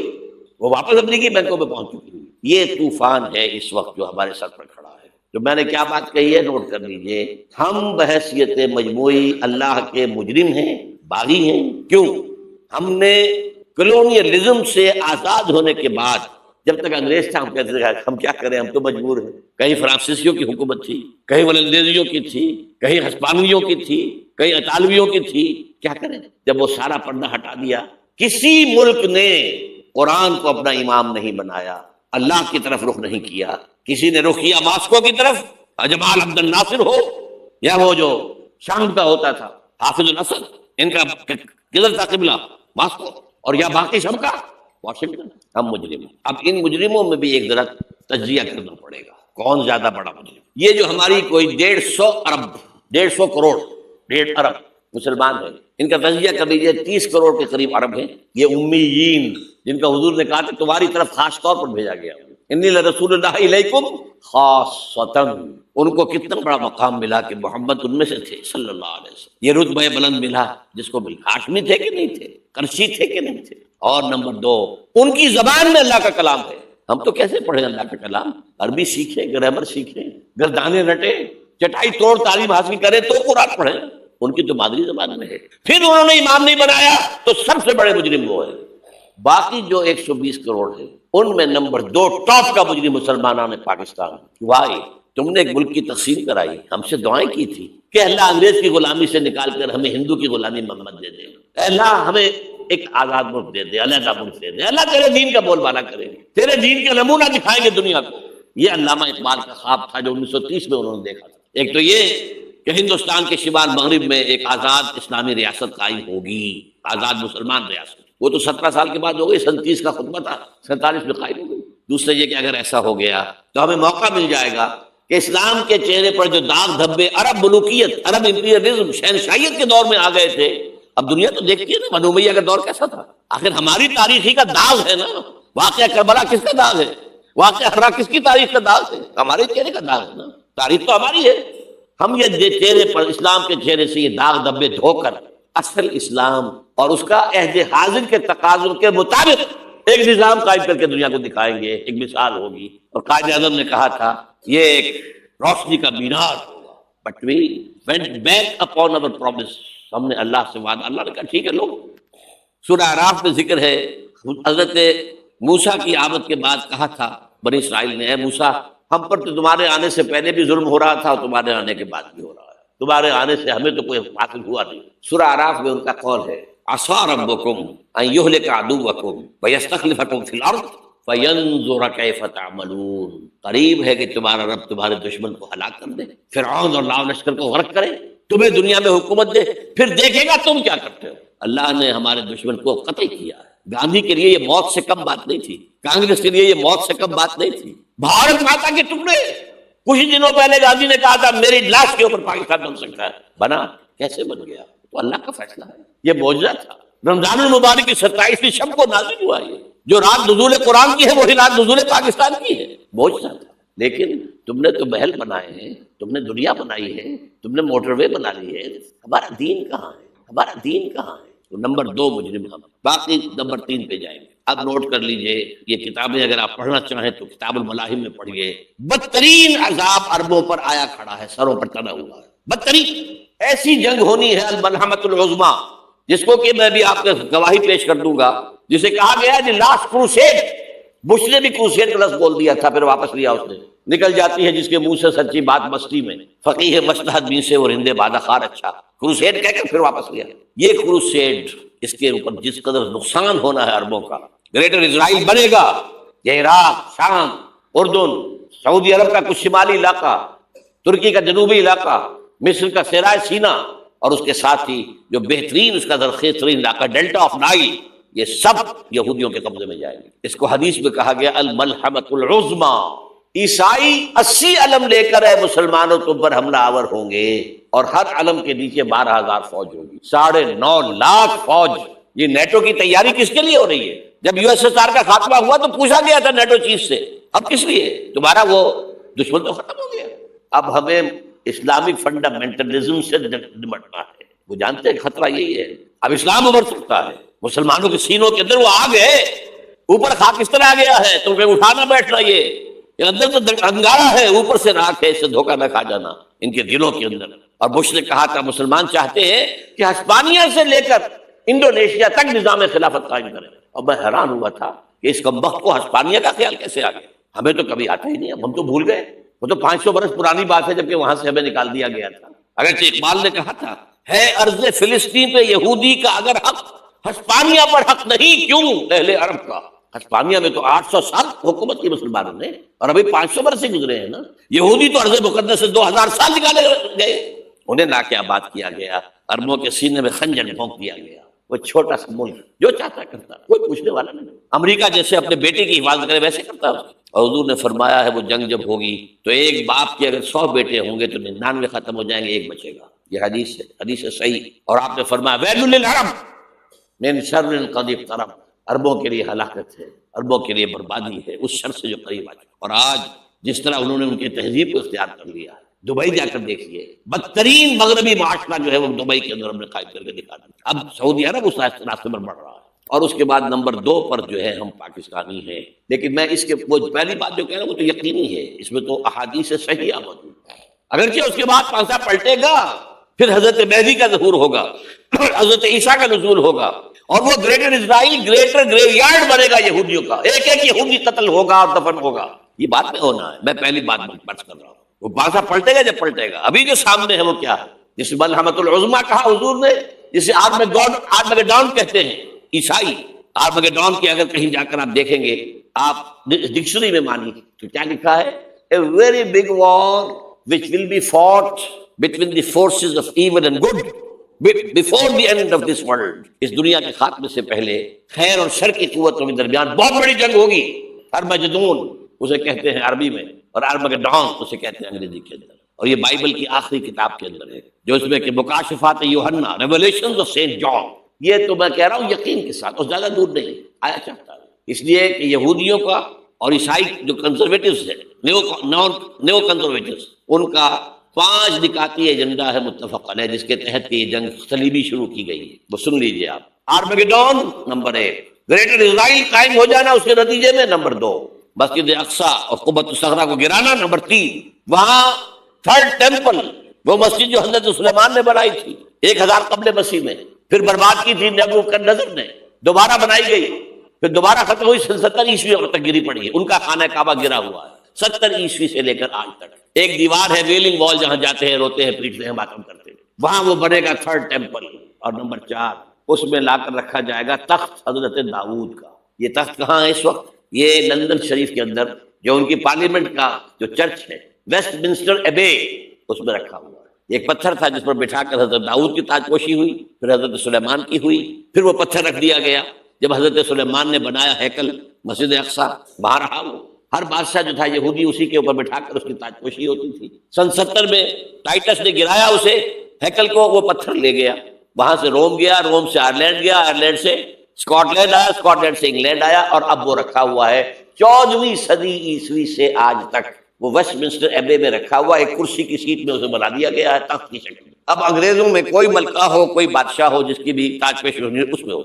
وہ واپس امریکی بینکوں میں پہنچ چکی ہے۔ یہ طوفان ہے اس وقت جو ہمارے سر پر کھڑا ہے۔ جو میں نے کیا بات کہی ہے نوٹ کر لیجئے، ہم بحیثیت مجموعی اللہ کے مجرم ہیں، باغی ہیں۔ کیوں؟ ہم نے کلونیلزم سے آزاد ہونے کے بعد، جب تک انگریز تھا ہم کہتے تھے ہم کیا کریں، ہم تو مجبور ہیں۔ کہیں فرانسیسیوں کی حکومت تھی، کہیں ولندیزیوں کی تھی، کہیں ہسپانویوں کی تھی، کہیں اطالویوں کی تھی، کیا کریں؟ جب وہ سارا پردہ ہٹا دیا، کسی ملک نے قرآن کو اپنا امام نہیں بنایا، اللہ کی طرف رخ نہیں کیا۔ کسی نے رخ کیا ماسکو کی طرف، جمال عبد الناصر ہو یا وہ جو شام کا ہوتا تھا حافظ الاسد، ان کا کدھر تھا قبلہ؟ ماسکو، اور یا باقی سب کا واشنگٹن۔ ہم مجرم ہیں۔ اب ان مجرموں میں بھی ایک ذرا تجزیہ کرنا پڑے گا، کون زیادہ بڑا مجرم؟ یہ جو ہماری کوئی 150 کروڑ 1.5 ارب مسلمان ہیں، ان کا تجزیہ کر لیجیے، 30 کروڑ کے قریب عرب ہیں، یہ امیین، جن کا حضور نے کہا کہ تمہاری طرف خاص طور پر بھیجا گیا، انی لرسول اللہ علیکم خاصۃً۔ ان کو کتنا بڑا مقام ملا کہ محمد ان میں سے تھے صلی اللہ علیہ وسلم، یہ رتبہ بلند ملا جس کو ملا۔ ہاشمی تھے کہ نہیں تھے؟ قرشی تھے کہ نہیں تھے؟ اور نمبر 2، ان کی زبان میں اللہ کا کلام ہے۔ ہم تو کیسے پڑھیں اللہ کا کلام؟ عربی سیکھیں، گرامر سیکھیں، گردانے رٹیں، چٹائی توڑ تعلیم حاصل کریں تو قرآن پڑھیں۔ ان کی تو مادری زبان میں ہے۔ پھر انہوں نے امام نہیں بنایا تو سب سے بڑے مجرم وہ ہیں۔ باقی جو 120 کروڑ ہے ان میں نمبر 2 ٹاپ کا مجرم مسلمانوں نے پاکستان۔ وائی تم نے ایک ملک کی تقسیم کرائی، ہم سے دعائیں کی تھی کہ اللہ انگریز کی غلامی سے نکال کر ہمیں ہندو کی غلامی محمد دے دے، اللہ ہمیں ایک آزاد ملک دے دے، علیحدہ ملک دے دے، اللہ تیرے دین کا بول بالا کریں گے، تیرے دین کا نمونہ دکھائیں گے دنیا کو۔ یہ علامہ اقبال کا خواب تھا جو 1930 میں انہوں نے دیکھا تھا۔ ایک تو یہ کہ ہندوستان کے شمال مغرب میں ایک آزاد اسلامی ریاست قائم ہوگی، آزاد مسلمان ریاست۔ وہ تو 17 سال کے بعد ہو گئی، 37 کا خطبہ تھا، 47 میں قائم ہو گئی۔ دوسرے یہ کہ اگر ایسا ہو گیا تو ہمیں موقع مل جائے گا کہ اسلام کے چہرے پر جو داغ دھبے عرب ملوکیت، عرب امپیریلزم، شہنشاہیت کے دور میں آ گئے تھے، اب دنیا تو دیکھتی ہے نا بنو امیہ کا دور کیسا تھا۔ آخر ہماری تاریخی کا داغ ہے نا، واقعہ کربلا کس کا داغ ہے؟ واقعہ ہرا کس کی تاریخ کا داغ ہے؟ ہمارے چہرے کا داغ ہے نا، تاریخ تو ہماری ہے۔ ہم یہ چہرے پر، اسلام کے چہرے سے یہ داغ دھبے دھو کر اصل اسلام اور اس کا عہد حاضر کے تقاضوں کے مطابق ایک نظام قائم کر کے دنیا کو دکھائیں گے، ایک مثال ہوگی۔ اور قائد اعظم نے کہا تھا یہ ایک روشنی کا مینار ہوگا۔ But we went back upon our promise، ہم نے اللہ سے وعدہ، اللہ نے کہا ٹھیک ہے لو۔ سورہ اعراف میں ذکر ہے حضرت موسیٰ کی آمد کے بعد کہا تھا بنی اسرائیل نے، اے موسیٰ ہم پر تو تمہارے آنے سے پہلے بھی ظلم ہو رہا تھا اور تمہارے آنے کے بعد بھی ہو رہا ہے، تمہارے آنے سے ہمیں تو کوئی حاصل ہوا نہیں۔ سورہ اعراف میں ان کا قول ہے عصیٰ ربکم ان یہلک عدوکم ویستخلفکم فی الارض فینظر کیف تعملون۔ قریب ہے کہ تمہارا رب تمہارے دشمن کو ہلاک کر دے، فرعون اور لاؤ لشکر کو غرق کرے، تمہیں دنیا میں حکومت دے، پھر دیکھے گا تم کیا کرتے ہو۔ اللہ نے ہمارے دشمن کو قتل کیا ہے۔ گاندھی کے لیے یہ موت سے کم بات نہیں تھی، کانگریس کے لیے یہ موت سے کم بات نہیں تھی۔ بھارت ماتا کے ٹکڑے، کچھ دنوں پہلے گاندھی نے کہا تھا میری لاش کے اوپر پاکستان بن سکتا ہے، بنا؟ کیسے بن گیا؟ تو اللہ کا فیصلہ ہے، یہ معجزہ تھا۔ رمضان المبارک کی 27ویں شب کو نازل ہوا یہ، جو رات نزول قرآن کی ہے وہی رات نزول پاکستان کی ہے، معجزہ تھا۔ لیکن تم نے تو محل بنائے ہیں، تم نے دنیا بنائی ہے، تم نے موٹر وے بنا لی ہے، ہمارا دین کہاں ہے؟ ہمارا دین کہاں ہے؟ تو نمبر 2 مجرم ہم، باقی نمبر 3 پہ جائیں گے۔ اب نوٹ کر لیجئے یہ کتابیں اگر آپ پڑھنا چاہیں تو کتاب الملاحم میں پڑھیے۔ بدترین عذاب عربوں پر آیا کھڑا ہے، سروں پر تنا ہوا ہے، بدترین ایسی جنگ ہونی ہے الملحمۃ العظمیٰ، جس کو کہ میں بھی آپ کو گواہی پیش کر دوں گا، جسے کہا گیا ہے لاسٹ کروسیڈ۔ بش نے بھی کروسیڈ کا لفظ بول دیا تھا، پھر واپس لیا اس نے۔ نکل جاتی ہے جس کے منہ سے سچی بات مستی میں، فقیہ مصلحت بین سے اور ہندے بادہ خار اچھا، کروسیڈ کہہ کر پھر واپس لیا۔ یہ کروسیڈ، اس کے اوپر جس قدر نقصان ہونا ہے عربوں کا، گریٹر اسرائیل بنے گا، یہ عراق، شام، اردن، سعودی عرب کا کچھ شمالی علاقہ، ترکی کا جنوبی علاقہ، مصر کا صحرائے سینا اور اس کے ساتھ ہی جو بہترین اس کا زرخیز ترین علاقہ ڈیلٹا آف نائل، یہ سب یہودیوں کے قبضے میں جائیں گے۔ اس کو حدیث میں کہا گیا الملحمۃ العظمیٰ، عیسائی 80 علم لے کر اے مسلمانوں تم پر حملہ آور ہوں گے، اور ہر علم کے نیچے 12,000 فوج ہوگی، 9.5 لاکھ فوج۔ یہ نیٹو کی تیاری کس کے لیے ہو رہی ہے؟ جب یو ایس ایس آر کا خاتمہ ہوا تو پوچھا گیا تھا نیٹو چیف سے، اب کس لیے؟ تمہارا وہ دشمن تو ختم ہو گیا، اب ہمیں اسلامک فنڈامنٹلزم سے نمٹنا ہے۔ وہ جانتے ہیں خطرہ یہی ہے، اب اسلام ابھر سکتا ہے، مسلمانوں کے سینوں کے اندر وہ آگ ہے، اوپر خاکستر آ گیا ہے، تم پہ اٹھانا بیٹھنا، یہ اندر تو انگارہ ہے، اوپر سے راکھ ہے، اس سے دھوکہ نہ کھا جانا ان کے دلوں کے اندر۔ اور بش نے کہا تھا مسلمان چاہتے ہیں کہ ہسپانیہ سے لے کر انڈونیشیا تک نظام خلافت قائم کریں، اور میں حیران ہوا تھا کہ اس کمبخت کو ہسپانیہ کا خیال کیسے آ گیا؟ ہمیں تو کبھی آتا ہی نہیں، ہم تو بھول گئے، وہ تو 500 برس پرانی بات ہے جبکہ وہاں سے ہمیں نکال دیا گیا تھا۔ اگرچہ اقبال نے کہا تھا ہے ارض فلسطین پہ یہودی کا اگر حق، ہسپانیہ پر حق نہیں کیوں اہل عرب کا؟ ہسپانیہ میں تو 800 سال حکومت کی مسلمانوں نے، اور ابھی 500 برس سے گزرے ہیں نا۔ یہودی تو ارض مقدس سے 2000 سال نکالے گئے، انہیں لا کے آباد کیا گیا، عربوں کے سینے میں خنجر بھونک دیا گیا۔ وہ چھوٹا سا ملک جو چاہتا کرتا، کوئی پوچھنے والا نہیں۔ امریکہ جیسے اپنے بیٹے کی حفاظت کرے ویسے کرتا ہے۔ اور حضور نے فرمایا ہے وہ جنگ جب ہوگی تو ایک باپ کے اگر 100 بیٹے ہوں گے تو 99 ختم ہو جائیں گے، ایک بچے گا۔ یہ حدیث ہے، حدیث ہے صحیح۔ اور آپ نے فرمایا ویل للعرب من شر قد اقترب، عربوں کے لیے ہلاکت ہے، عربوں کے لیے بربادی ہے اس شر سے جو قریب آ چکا۔ اور آج جس طرح انہوں نے ان کی تہذیب کو اختیار کر لیا ہے، دبئی جا کر دیکھیے، بدترین مغربی معاشرہ جو ہے وہ دبئی کے اندر ہم نے قائم کر کے دکھا دیا۔ اب سعودی عرب اس راستے پر بڑھ رہا ہے، اور اس کے بعد نمبر 2 پر جو ہے ہم پاکستانی ہیں۔ لیکن میں اس کے وہ پہلی بات جو کہہ رہا ہوں وہ تو یقینی ہے، اس میں تو احادیث صحیحہ موجود ہے۔ اگرچہ اس کے بعد پانسا پلٹے گا، پھر حضرت مہدی کا ظہور ہوگا، حضرت عیسیٰ کا نزول ہوگا، اور وہ گریٹر اسرائیل گریٹر گریو یارڈ بنے گا یہودیوں کا، ایک ایک یہودی قتل ہوگا اور دفن ہوگا۔ یہ بات میں ہونا ہے، میں پہلی بات بات کر رہا ہوں۔ وہ پانسا پلٹے گا جب پلٹے گا۔ ابھی جو سامنے ہے وہ کیا ہے؟ جس ملحمۃ العظمیٰ کہا حضور نے، جسے آرمگیڈون کہتے ہیں عیسائی۔ آرمگیڈون کی اگر کہیں جا کر آپ دیکھیں گے، آپ ڈکشنری میں مانی تو کیا لکھا ہے؟ A very big war which will be fought between the forces of evil and good before the end of this world۔ اس دنیا کے خاتمے سے پہلے خیر اور شر کی قوتوں کے درمیان بہت بڑی جنگ ہوگی۔ ارمجدون اسے کہتے ہیں عربی میں، اور ارمگیڈون اسے کہتے ہیں انگریزی کے اندر، اور یہ بائبل کی آخری کتاب کے اندر ہے، جو اس میں کہ مکاشفات یوحنا، ریولیشنز آف سینٹ جان۔ یہ تو میں کہہ رہا ہوں یقین کے ساتھ، اور زیادہ دور نہیں آیا چاہتا ہے، اس لیے کہ یہودیوں کا اور عیسائی جو کنزرویٹوز ہیں، نیو کنزرویٹوز، ان کا 5 نکاتی ایجنڈا ہے متفق علیہ، جس کے تحت یہ جنگ صلیبی شروع کی گئی ہے۔ وہ سن لیجئے آپ، آرمگیڈون نمبر 1، گریٹر اسرائیل قائم ہو جانا اس کے نتیجے میں نمبر 2، مسجد اقصیٰ اور قبۃ الصخرہ کو گرانا نمبر 3، وہاں تھرڈ ٹیمپل، وہ مسجد جو حضرت سلیمان نے بنائی تھی 1000 قبل مسیح میں، پھر برباد کی تھی نبوکدنضر نے، دوبارہ بنائی گئی، پھر دوبارہ ختم ہوئی 70 عیسوی تک گری پڑی ہے۔ ان کا خانہ کعبہ گرا ہوا ہے 70 عیسوی سے لے کر آج تک۔ ایک دیوار ہے ویلنگ وال، جہاں جاتے ہیں، روتے ہیں، پیٹتے ہیں، ماتم کرتے ہیں، وہاں وہ بنے گا تھرڈ ٹیمپل۔ اور نمبر 4، اس میں لا کر رکھا جائے گا تخت حضرت داؤد کا۔ یہ تخت کہاں ہے اس وقت؟ یہ لندن شریف کے اندر، جو ان کی پارلیمنٹ کا جو چرچ ہے، ویسٹ منسٹر ایبے، اس میں رکھا ہوا ہے۔ ایک پتھر تھا جس پر بٹھا کر حضرت داؤد کی تاج پوشی ہوئی، پھر حضرت سلیمان کی ہوئی، پھر وہ پتھر رکھ دیا گیا جب حضرت سلیمان نے بنایا ہیکل مسجد اقصیٰ، وہاں رہا وہ۔ ہر بادشاہ جو تھا یہودی اسی کے اوپر بٹھا کر اس کی تاج پوشی ہوتی تھی۔ سن 70 میں ٹائٹس نے گرایا اسے، ہیکل کو، وہ پتھر لے گیا، وہاں سے روم گیا، روم سے آئرلینڈ گیا، آئرلینڈ سے اسکاٹ لینڈ آیا، اسکاٹ لینڈ سے انگلینڈ آیا، اور اب وہ رکھا ہوا ہے 14ویں صدی عیسوی سے آج تک۔ وہ ویسٹ منسٹر ایبے میں رکھا ہوا، ایک کرسی کی سیٹ میں اسے بنا دیا گیا ہے تخت کی شکل میں۔ اب انگریزوں میں کوئی ملکہ ہو، کوئی بادشاہ ہو جس کی بھی تاج پوشی ہونی اس میں ہو،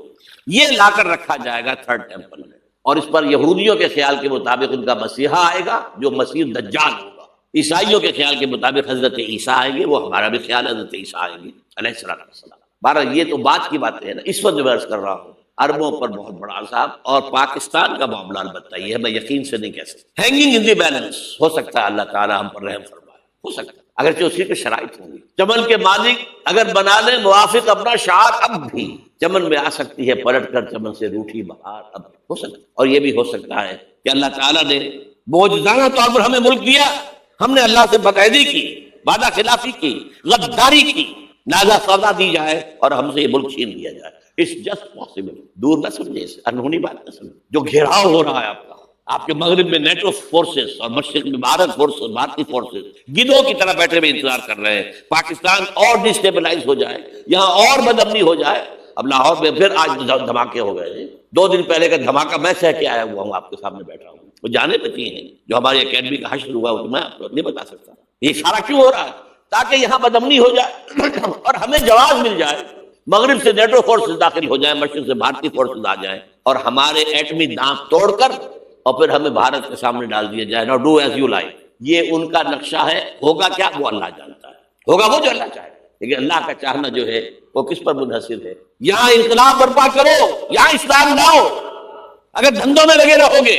یہ لا کر رکھا جائے گا تھرڈ ٹیمپل میں۔ اور اس پر یہودیوں کے خیال کے مطابق ان کا مسیحا آئے گا جو مسیح دجال ہوگا، عیسائیوں کے خیال کے مطابق حضرت عیسیٰ آئیں گے، وہ ہمارا بھی خیال حضرت عیسیٰ آئیں گے علیہ السلام۔ بہرحال یہ تو بات کی باتیں ہیں نا، اس وقت جو عرض کر رہا ہوں، عربوں پر بہت بڑا عذاب، اور پاکستان کا معاملہ البتہ یہ ہے، میں یقین سے نہیں کہہ سکتا، ہینگنگ ان دی بیلنس، ہو سکتا ہے اللہ تعالیٰ ہم پر رحم فرمائے، ہو سکتا ہے، اگرچہ اسی کے شرائط ہوں گی۔ چمن کے مالک اگر بنا لیں موافق اپنا شعار، اب بھی چمن میں آ سکتی ہے پلٹ کر چمن سے روٹھی بہار، اب ہو سکتا ہے۔ اور یہ بھی ہو سکتا ہے کہ اللہ تعالیٰ نے معجزانہ طور پر ہمیں ملک دیا، ہم نے اللہ سے باقاعدگی کی، وعدہ خلافی کی، غداری کی، نازا سودا دی جائے اور ہم سے یہ ملک چھین لیا جائے. It's just possible. دور نہ سمجھے اسے، انہونی بات نہ سمجھے. جو گھیراؤ ہو رہا ہے آپ کے مغرب میں نیٹو فورسز اور مشرق میں بھارت فورسز، بھارتی فورسز گدھوں کی طرح بیٹھے ہوئے انتظار کر رہے ہیں پاکستان اور ڈسٹیبلائز ہو جائے، یہاں اور بدامنی ہو جائے. اب لاہور میں پھر آج دھماکے ہو گئے ہیں. 2 دن پہلے کا دھماکہ میں سہ کے آیا ہوا ہوں، آپ کے سامنے بیٹھا ہوں. وہ جانے بچی ہیں جو ہماری اکیڈمی کا حشر ہوا وہ میں آپ کو نہیں بتا سکتا. یہ سارا کیوں ہو رہا ہے؟ تاکہ یہاں بدامنی ہو جائے اور ہمیں جواز مل جائے. مغرب سے نیٹو فورسز داخل ہو جائیں، مشرق سے بھارتی فورسز آ جائیں اور ہمارے ایٹمی دانت توڑ کر اور پھر ہمیں بھارت کے سامنے ڈال دیا جائے. نو ڈو ایز یو لائک. یہ ان کا نقشہ ہے. ہوگا کیا وہ اللہ جانتا ہے. ہوگا وہ جو اللہ چاہے. لیکن اللہ کا چاہنا جو ہے وہ کس پر منحصر ہے؟ یہاں انقلاب برپا کرو، یہاں اسلام لاؤ. اگر دھندوں میں لگے رہو گے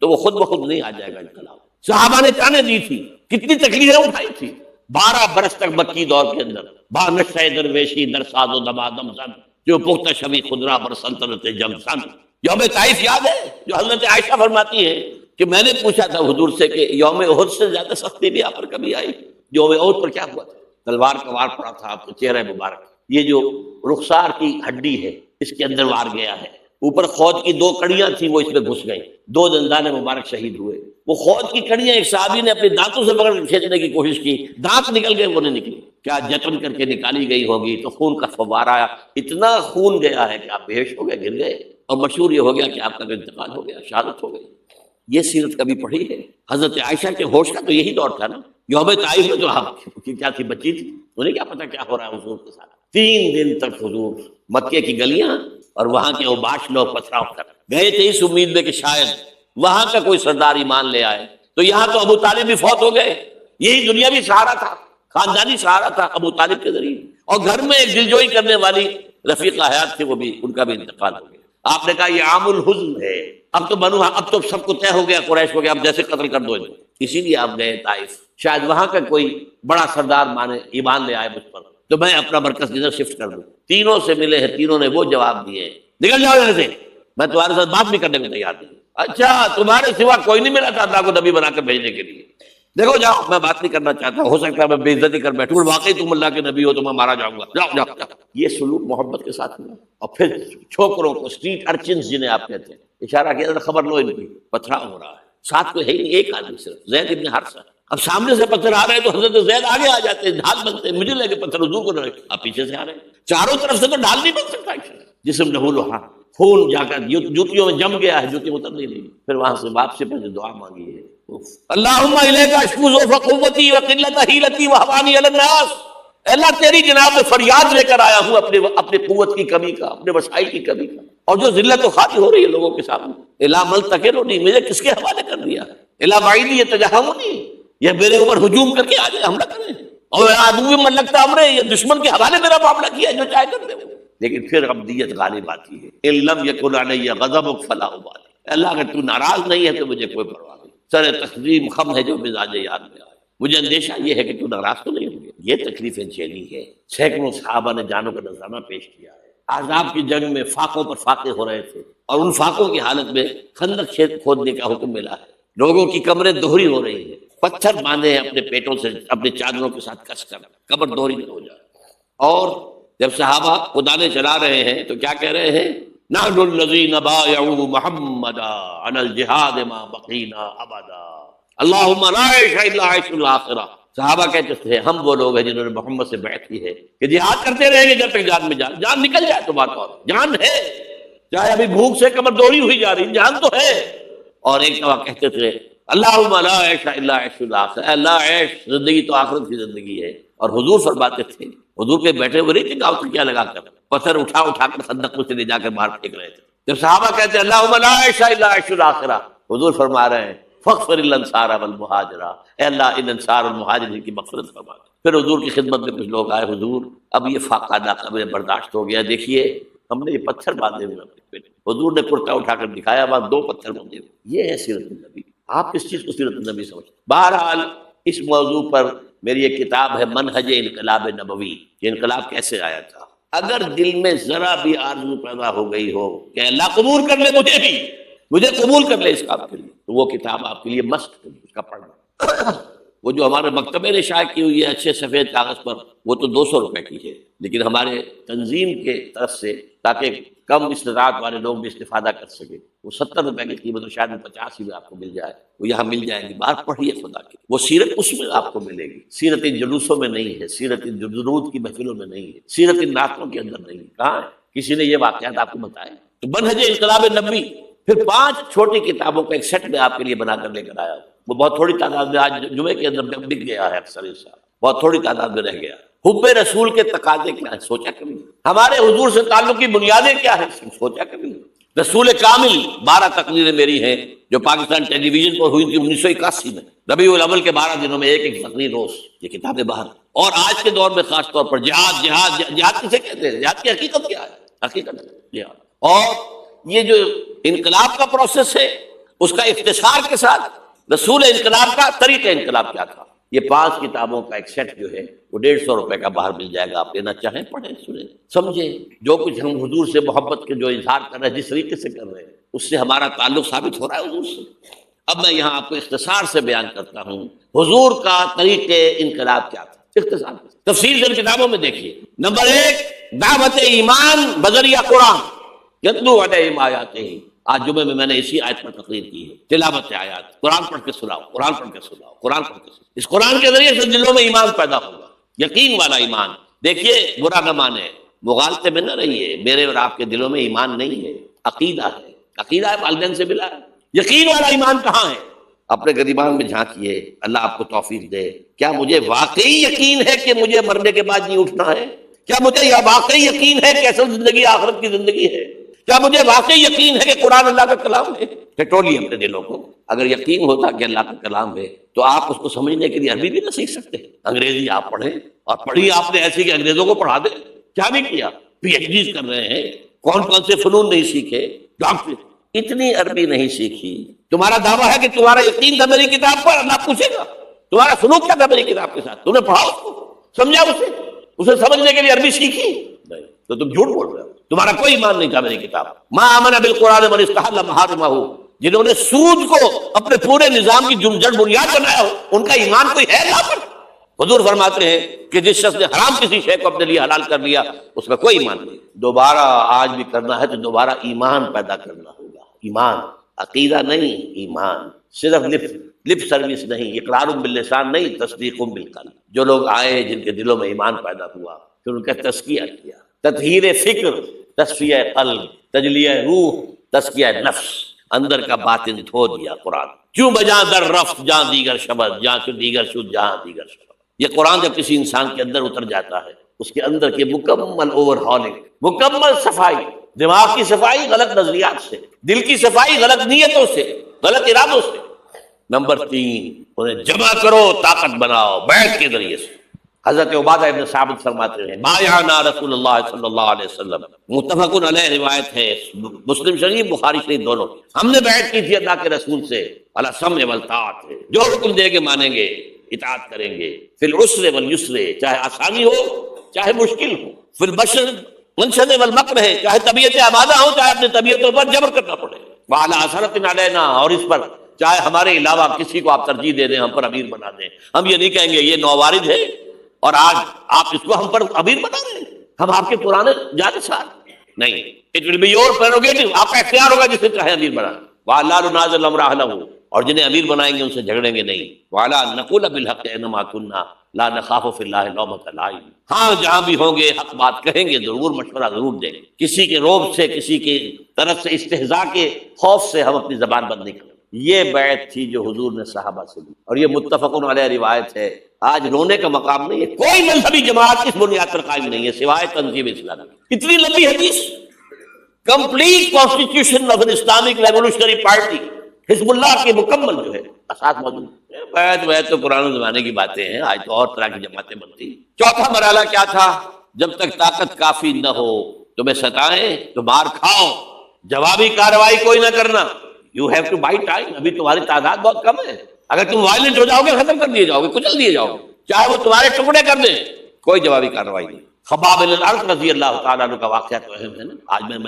تو وہ خود بخود نہیں آ جائے گا انقلاب. صحابہ نے جانیں دی تھی، کتنی تکلیفیں اٹھائی تھی. 12 برس تک مکی دور کے اندر بانشہ درویشی در ساز و دمادم زن جو پختہ شوی خدرا بر سلطنت جنگ سن. یوم طائف یاد ہے جو حضرت عائشہ فرماتی ہے کہ میں نے پوچھا تھا حضور سے کہ یوم احد سے زیادہ سختی بھی آپ پر کبھی آئی؟ یوم احد پر کیا ہوا تھا؟ تلوار کا وار پڑا تھا آپ کے چہرہ مبارک. یہ جو رخسار کی ہڈی ہے اس کے اندر وار گیا ہے. اوپر خود کی 2 کڑیاں تھیں وہ اس میں گھس گئیں. 2 دندان مبارک شہید ہوئے. وہ خود کی کڑیاں ایک صحابی نے اپنے دانتوں سے پکڑ کر کھینچنے کی کوشش کی، دانت نکل گئے، وہ نہیں نکلی. کیا جتن کر کے نکالی گئی ہوگی تو خون کا فوارہ آیا. اتنا خون گیا ہے کہ آپ بے ہوش ہو گئے، گر گئے. اور مشہور یہ ہو گیا کہ آپ کا انتقال ہو گیا، شہادت ہو گئی. یہ سیرت کبھی پڑھی ہے؟ حضرت عائشہ کے ہوش کا تو یہی دور تھا نا. یوم طائف میں تو کیا تھی، بچی تھی، انہیں کیا پتا کیا ہو رہا ہے حضور کے ساتھ. 3 دن تک حضور مکے کی گلیاں اور وہاں کے اوباش لوگ پتھراؤ کر گئے تھے اس امید میں کہ شاید وہاں کا کوئی سردار ایمان لے آئے. تو یہاں تو ابو طالب بھی فوت ہو گئے. یہی دنیاوی سہارا تھا، خاندانی سہارا تھا ابو طالب کے ذریعے. اور گھر میں ایک دلجوئی کرنے والی رفیقہ حیات تھی، وہ بھی ان کا بھی انتقال ہو گیا. آپ نے کہا یہ عام الحزن ہے. اب تو سب کو طے ہو گیا، قریش ہو گیا، اب جیسے قتل کر دو ان کو. اسی لیے آپ گئے طائف، شاید وہاں کا کوئی بڑا سردار مانے ایمان لے آئے مجھ پر تو میں اپنا مرکز ادھر شفٹ کر دوں. تینوں سے ملے ہیں، تینوں نے وہ جواب دیے نکل جاؤ یہاں سے، میں تمہارے ساتھ بات بھی کرنے کو تیار نہیں. اچھا تمہارے سوا کوئی نہیں ملا تھا اللہ کو نبی بنا کر بھیجنے کے لیے؟ دیکھو جاؤ، میں بات نہیں کرنا چاہتا، ہو سکتا ہے میں بے عزتی کر بیٹھوں، واقعی تم اللہ کے نبی ہو تو میں مارا جاؤں گا. جاؤ جاؤ جاؤ. یہ سلوک محبت کے ساتھ ہوا. اور پھر چھوکروں کو، اسٹریٹ ارچنز جنہیں آپ کہتے ہیں، اشارہ کیا خبر لو ان کی پتھراؤ ہو رہا ہے. ساتھ کوئی ہے نہیں، ایک آدمی صرف زید ابن حارثہ. اب سامنے سے پتھر آ رہے ہیں تو حضرت زید آگے آ جاتے ہیں، ڈھال بنتے ہیں، مجھے لے کے پتھر حضور کو رکھے. آپ پیچھے سے آ رہے ہیں، چاروں طرف سے تو ڈھال نہیں بن سکتا. جسم نحول ہاں خون جا کر جوتیوں میں جم گیا ہے، جوتی اتر نہیں رہی. پھر وہاں سے واپسی پہ دعا مانگی ہے، اللہم الیک اشکو ضعف قوتی وقلت حیلتی وہوانی علی الناس. اللہ تیری جناب میں فریاد لے کر آیا ہوں اپنے قوت کی کمی کا، اپنے وسائل کی کمی کا، اور جو ذلت و خاری ہو رہی ہے لوگوں کے سامنے. الا ملتقرونی، مجھے کس کے حوالے کر دیا؟ الا بعیدی یتجہمونی، یہ میرے اوپر ہجوم کر کے آ جائے، حملہ کریں. اور عدو من لگتا امرے، یہ دشمن کے حوالے میرا معاملہ کیا جو چاہے کر دے. لیکن پھر ابدیت غالب آتی ہے. ان لم یکن علی غضبک فلا ابالی. اللہ اگر تو ناراض نہیں ہے تو مجھے کوئی پرواہ نہیں. سر تقدیم خم ہے جو مزاج یاد میں آئے. مجھے اندیشہ یہ ہے کہ تو ناراض تو نہیں ہوگی. یہ تکلیفیں جھیلی ہے. سینکڑوں صحابہ نے جانوں کا نذرانہ پیش کیا ہے. احزاب کی جنگ میں فاقوں پر فاقے ہو رہے تھے اور ان فاقوں کی حالت میں خندق کھودنے کا حکم ملا ہے. لوگوں کی کمریں دوہری ہو رہی ہیں، پتھر باندھے ہیں اپنے پیٹوں سے، اپنے چادروں کے ساتھ کس کر کمر دوہری ہو جائے. اور جب صحابہ خدانے چلا رہے ہیں تو کیا کہہ رہے ہیں؟ نحن الذین بایعوا محمدا علی الجہاد ما بقینا ابدا اللہم لا عیش الا عیش الاخرہ. صحابہ کہتے تھے ہم وہ لوگ ہیں جنہوں نے محمد سے بیعت کی ہے کہ جہاد کرتے رہیں گے جب تک جان میں جان نکل جائے تو بات اور جان ہے، چاہے ابھی بھوک سے کمر دوہری ہوئی جا رہی، جان تو ہے. اور ایک دفعہ کہتے تھے اللہم لا عیش الا عیش الاخرہ، اللہ عیش زندگی تو آخرت کی زندگی ہے. اور حضور فرماتے تھے، حضور کے بیٹھے ہوئے نہیں تھے گاؤں سے کیا لگا کر پتھر اٹھا کر خندق میں سے لے جا کر باہر پھینک رہے تھے. جب صحابہ کہتے ہیں اللہم لا عیش الا عیش الاخرہ، حضور فرما رہے ہیں فاغفر للانصار والمہاجرہ، اے اللہ ان انصار اور مہاجرین کی مغفرت فرما. پھر حضور کی خدمت میں کچھ لوگ آئے، حضور اب یہ فاقہ ناقابل برداشت ہو گیا، دیکھیے ہم نے یہ پتھر باندھے ہوئے اپنے پیٹ. حضور نے کرتا اٹھا کر دکھایا، وہاں 2 پتھر باندھے ہوئے. یہ ہے سیرت النبی. آپ کس چیز کو سیرت النبی سمجھتے؟ بہرحال اس موضوع پر میری ایک کتاب ہے منہج انقلاب نبوی، کہ انقلاب کیسے آیا تھا. اگر دل میں ذرا بھی آرزو پیدا ہو گئی ہو کہ اللہ قبول کر لے مجھے قبول کر لے اس کام کے لیے، تو وہ کتاب آپ کے لیے مست ہے، اس کا پڑھنا. وہ جو ہمارے مکتبے نے شائع کی ہوئی ہے اچھے سفید کاغذ پر، وہ تو 200 روپے کی ہے، لیکن ہمارے تنظیم کے طرف سے تاکہ کم استطاعت والے لوگ بھی استفادہ کر سکیں، وہ 70 روپے کی قیمت، تو شاید 50 ہی میں آپ کو مل جائے، وہ یہاں مل جائیں گی۔ بات پڑھیے خدا کی، وہ سیرت اس میں آپ کو ملے گی، سیرت ان جلوسوں میں نہیں ہے، سیرت ان درود کی محفلوں میں نہیں ہے، سیرت ان نعتوں کے اندر نہیں ہے۔ کہاں ہے؟ کسی نے یہ واقعات آپ کو بتائے؟ تو منہج انقلاب نبی، پھر 5 چھوٹی کتابوں کا ایک سیٹ میں آپ کے لیے بنا کر لے کر آیا، وہ بہت تھوڑی تعداد میں آج جمعے کے اندر بک گیا ہے، اکثر ایسا بہت تھوڑی تعداد میں رہ گیا۔ حب رسول کے تقاضے کیا ہیں؟ سوچا کبھی؟ ہمارے حضور سے تعلق کی بنیادیں کیا ہیں؟ سوچا کبھی؟ رسول کامل 12 تقریریں میری ہیں جو پاکستان ٹیلی ویژن پر ہوئی تھی 1981 میں، ربیع الاول کے 12 دنوں میں ایک تقریر روز، یہ کتابیں باہر۔ اور آج کے دور میں خاص طور پر جہاد کسے کہتے ہیں؟ جہاد کی حقیقت کیا ہے؟ حقیقت جہاد، اور یہ جو انقلاب کا پروسیس ہے اس کا اختصار کے ساتھ رسول انقلاب کا طریقہ انقلاب کیا تھا، یہ 5 کتابوں کا ایک سیٹ جو ہے وہ 150 روپے کا باہر مل جائے گا، آپ لینا چاہیں پڑھیں، سنیں، سمجھیں۔ جو کچھ ہم حضور سے محبت کے جو اظہار کر رہے ہیں، جس طریقے سے کر رہے ہیں، اس سے ہمارا تعلق ثابت ہو رہا ہے حضور سے۔ اب میں یہاں آپ کو اختصار سے بیان کرتا ہوں حضور کا طریقہ انقلاب کیا تھا، اختصار تفصیل سے کتابوں میں دیکھیے۔ نمبر 1، دعوت ایمان بذریعہ قرآن، یتلو علیہم آیاتہ۔ آج جمعے میں میں نے اسی آیت پر تقریر کی ہے، تلاوت آیات، قرآن پڑھ کے سناؤ، قرآن پڑھ کے سناؤ، قرآن پڑھ کے سناؤ۔ اس قرآن کے ذریعے سے دلوں میں ایمان پیدا ہوگا، یقین والا ایمان۔ دیکھیے، برا نہ مانے، مغالطے میں نہ رہیے، میرے اور آپ کے دلوں میں ایمان نہیں ہے، عقیدہ ہے، عقیدہ ہے، والدین سے ملا ہے۔ یقین والا ایمان کہاں ہے؟ اپنے گریبان میں جھانکیے، اللہ آپ کو توفیق دے۔ کیا مجھے واقعی یقین ہے کہ مجھے مرنے کے بعد نہیں اٹھنا ہے؟ کیا مجھے یہ واقعی یقین ہے کہ اصل زندگی آخرت کی زندگی ہے؟ کیا مجھے واقعی یقین ہے کہ قرآن اللہ کا کلام ہے؟ ٹٹولیے اپنے دلوں کو۔ اگر یقین ہوتا کہ اللہ کا کلام ہے تو آپ اس کو سمجھنے کے لیے عربی بھی نہ سیکھ سکتے، انگریزی آپ پڑھیں، اور پڑھی آپ نے ایسی کہ انگریزوں کو پڑھا دیں، کیا نہیں کیا؟ پی ایچ ڈیز کر رہے ہیں، کون کون سے فنون نہیں سیکھے، ڈاکٹر، اتنی عربی نہیں سیکھی۔ تمہارا دعویٰ ہے کہ تمہارا یقین تھا میری کتاب پر، اللہ پوچھے گا تمہارا سلوک کیا تھا میری کتاب کے ساتھ؟ تم نے پڑھا اس کو، سمجھا اسے سمجھنے کے لیے عربی سیکھی؟ نہیں، تو تم جھوٹ بول رہے ہو، تمہارا کوئی ایمان نہیں تھا میری کتاب۔ ما آمن بالقرآن من استحل محارمہ، جنہوں نے سود کو اپنے پورے نظام کی جڑ بنیاد بنایا ہو، ان کا ایمان کوئی ہے لا پر؟ حضور فرماتے ہیں کہ جس شخص نے حرام کسی شے کو اپنے لیے حلال کر لیا اس میں کوئی ایمان نہیں۔ دوبارہ آج بھی کرنا ہے تو دوبارہ ایمان پیدا کرنا ہوگا، ایمان، عقیدہ نہیں، ایمان، صرف لپ سروس نہیں، اقرار باللسان نہیں، تصدیق بالقلب۔ جو لوگ آئے جن کے دلوں میں ایمان پیدا ہوا، پھر ان کا تزکیہ کیا، تطہیر فکر، تصفیہ قلب، تجلیہ روح، تزکیہ نفس، اندر کا باطن دھو دیا قرآن۔ کیوں بجا در رفت جہاں دیگر شبد، جہاں سے دیگر شد جہاں دیگر شبد۔ یہ قرآن جب کسی انسان کے اندر اتر جاتا ہے، اس کے اندر کی مکمل اوور ہالنگ، مکمل صفائی، دماغ کی صفائی غلط نظریات سے، دل کی صفائی غلط نیتوں سے، غلط ارادوں سے۔ نمبر 3، انہیں جمع کرو، طاقت بناؤ بیعت کے ذریعے سے۔ حضرت عبادہ ابن ثابت فرماتے ہیں بایعنا رسول اللہ صلی اللہ علیہ وسلم، متفق علیہ روایت ہے، مسلم شریف بخاری شریف دونوں، ہم نے بیعت کی تھی اللہ کے رسول سے، علی السمع والطاعت، جو حکم دے کے مانیں گے، اطاعت کریں گے، فی العسر والیسر، چاہے آسانی ہو چاہے مشکل ہو، فی البشر منشد والمکر، ہے چاہے طبیعت آمادہ ہو چاہے اپنی طبیعتوں پر جبر کرنا پڑے، وعلی اثرۃ علینا، اور اس پر چاہے ہمارے علاوہ کسی کو آپ ترجیح دے دیں، ہم پر امیر بنا دیں، ہم یہ نہیں کہیں گے یہ نووارد ہے اور آج آپ اس کو ہم پر امیر بنا رہے ہیں، ہم آپ کے پرانے جانشار نہیں۔ It will be your prerogative, آپ کا اختیار ہوگا جسے چاہے امیر بنائیں، وَعَلَّا نُنَازِلُ الْأَمْرَ أَهْلَهُ، اور جنہیں امیر بنائیں گے ان سے جھگڑیں گے نہیں، وَعَلَىٰ نَقُولَ بِالْحَقِّ أَيْنَمَا كُنَّا لَا نَخَافُ فِي اللَّهِ لَوْمَةَ لَائِمٍ، ہاں جہاں بھی ہوں گے حق بات کہیں گے، ضرور مشورہ ضرور دیں گے، کسی کے روب سے، کسی کی طرف سے استہزاء کے خوف سے ہم اپنی زبان بند نہیں کریں۔ یہ بیعت تھی جو حضور نے صحابہ سے دی، اور یہ متفق علیہ روایت ہے۔ آج رونے کا مقام نہیں ہے، کوئی مذہبی جماعت اس بنیاد پر قائم نہیں ہے سوائے تنظیم اسلامی۔ اتنی لمبی حدیث، complete constitution of an Islamic revolutionary party, حزب اللہ کے مکمل جو ہے اساس موجود ہے۔ بیعت تو پرانے زمانے کی باتیں ہیں، آج تو اور طرح کی جماعتیں بنتی۔ چوتھا مرحلہ کیا تھا؟ جب تک طاقت کافی نہ ہو، تمہیں ستائیں تو مار کھاؤ، جوابی کارروائی کوئی نہ کرنا، you have to buy time, ابھی تمہاری تعداد بہت کم ہے، اگر تم وائلنٹ ہو جاؤ گے ختم کر دیے جاؤ گے، کچل دیے جاؤ گے، چاہے وہ تمہارے ٹکڑے کر دیں، کوئی جوابی کارروائی نہیں۔ خباب بن الارض رضی اللہ تعالیٰ عنہ کا واقعہ تو اہم ہے نا، آج میں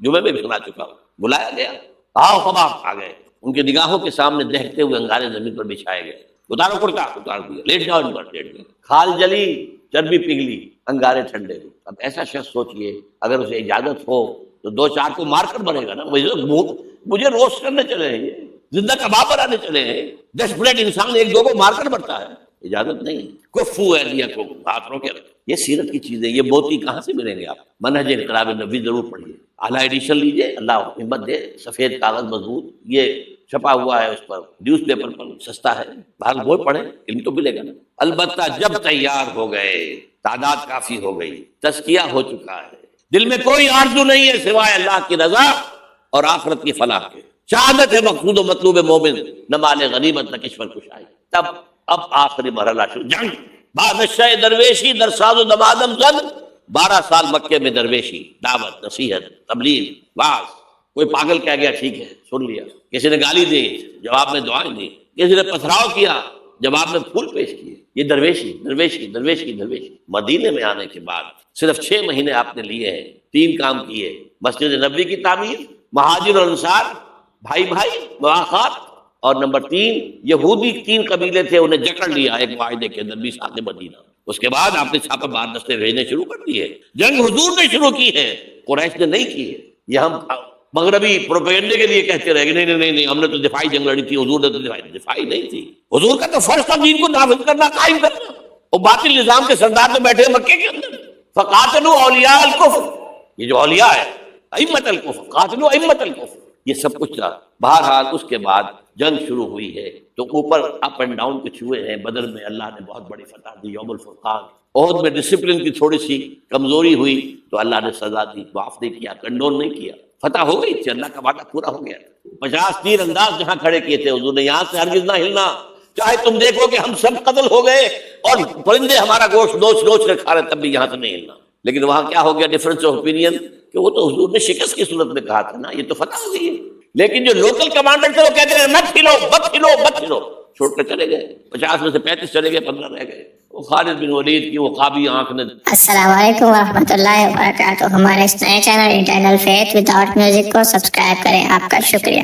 جمعے میں بھی سنا چکا ہوں، بلایا گیا، آؤ خباب، آ گئے، ان کی نگاہوں کے سامنے دہتے ہوئے انگارے زمین پر بچھائے گئے، اتارو کرتا، اتار دیا، لیٹ جاؤ ان پر، لیٹ گئے، کھال جلی چربی پگھلی انگارے ٹھنڈے ہوئے۔ اب ایسا شخص سوچئے اگر اسے اجازت ہو تو دو چار کو مار کر مرے گا نا، مجھے روسٹ کرنے چلے ہیں، یہ زندہ کباب بنانے چلے ہیں، ڈیسپریٹ انسان ایک دو کو مار کر مرتا ہے، اجازت نہیں، کفو ہے دیا کو ہاتھ رو کے رکھے۔ یہ سیرت کی چیزیں، یہ موتی کہاں سے ملیں گے آپ؟ منہج انقلاب نبوی ضرور پڑھیے، اعلیٰ ایڈیشن لیجیے، اللہ ہمت دے، سفید کاغذ مضبوط، یہ چھپا ہوا ہے اس پر، نیوز پیپر پر سستا ہے، بہرحال وہ پڑھیں، علم تو ملے گا نا۔ البتہ جب تیار ہو گئے، تعداد کافی ہو گئی، تزکیہ ہو چکا ہے، دل میں کوئی آرزو نہیں ہے سوائے اللہ کی رضا اور آخرت کی فلاح کے، شہادت ہے مقصود و مطلوب مومن، نہ مال غنیمت نہ کشور کشائی، تب اب آخری مرحلہ شروع، جنگ، بادشاہ درویشی در ساز و دمادم زد، 12 سال مکے میں درویشی، دعوت، نصیحت، تبلیغ، واعظ، کوئی پاگل کہہ گیا ٹھیک ہے سن لیا، کسی نے گالی دی جواب میں دعائیں دی، کسی نے پتھراؤ کیا جواب میں پھول پیش کیے، یہ درویشی درویشی درویشی درویشی۔ مدینے میں آنے کے بعد صرف 6 مہینے آپ نے لیے ہیں، 3 کام کیے، مسجد نبوی کی تعمیر، مہاجر اور انصار بھائی بھائی مواخات، اور نمبر 3 یہودی 3 قبیلے تھے انہیں جکڑ لیا ایک معاہدے کے اندر میثاق مدینہ۔ اس کے بعد آپ نے چھاپہ مار دستے بھیجنے شروع کر دیے، جنگ حضور نے شروع کی ہے، قریش نے نہیں کی ہے۔ یہ ہم مغربی پروپیگنڈے کے لیے کہتے رہے کہ نہیں نہیں نہیں ہم نے تو دفاعی جنگ لڑی تھی، حضور نے تو دفاعی نہیں تھی، حضور کا تو فرض تھا دین کو نافذ کرنا، قائم کرنا، اور باطل نظام کے سردار تو بیٹھے مکے کے اندر، فقاتلوا اولیاء الکفر، یہ جو اولیاء ہے ائمۃ الکفر، قاتلوا ائمۃ الکفر، یہ سب کچھ تھا۔ بہرحال اس کے بعد جنگ شروع ہوئی ہے تو اوپر اپ اینڈ ڈاؤن کچھ ہوئے ہیں، بدر میں اللہ نے بہت بڑی فتح دی، یوم الفرقان، عہد میں ڈسپلن کی تھوڑی سی کمزوری ہوئی تو اللہ نے سزا دی، معاف نہیں کیا، کنڈول نہیں کیا، فتح ہو گئی تھی، اللہ کا وعدہ پورا ہو گیا۔ 50 تیر انداز جہاں کھڑے کیے تھے حضور نے، یہاں سے ہرگز نہ ہلنا، چاہے تم دیکھو کہ ہم سب قتل ہو گئے اور پرندے ہمارا گوشت نوچ نوچ کر کھا رہے، تب بھی یہاں سے نہیں ہلنا۔ لیکن وہاں کیا ہو گیا ڈفرنس آف اوپینین، کہ وہ تو حضور نے شکست کی صورت میں کہا تھا نا، یہ تو فتح ہو گئی ہے، لیکن جو لوکل کمانڈر تھے وہ کہتے ہیں مت ہلو مت ہلو مت ہلو، چھوڑ کر چلے گئے، 50 میں سے 35 چلے گئے، 15 رہ گئے۔ وہ خالد بن ولید کی وہ قابی آنکھ نے۔ السلام علیکم ورحمۃ اللہ وبرکاتہ۔ ہمارے اس نئے channel internal faith without music کو سبسکرائب کریں، آپ کا شکریہ۔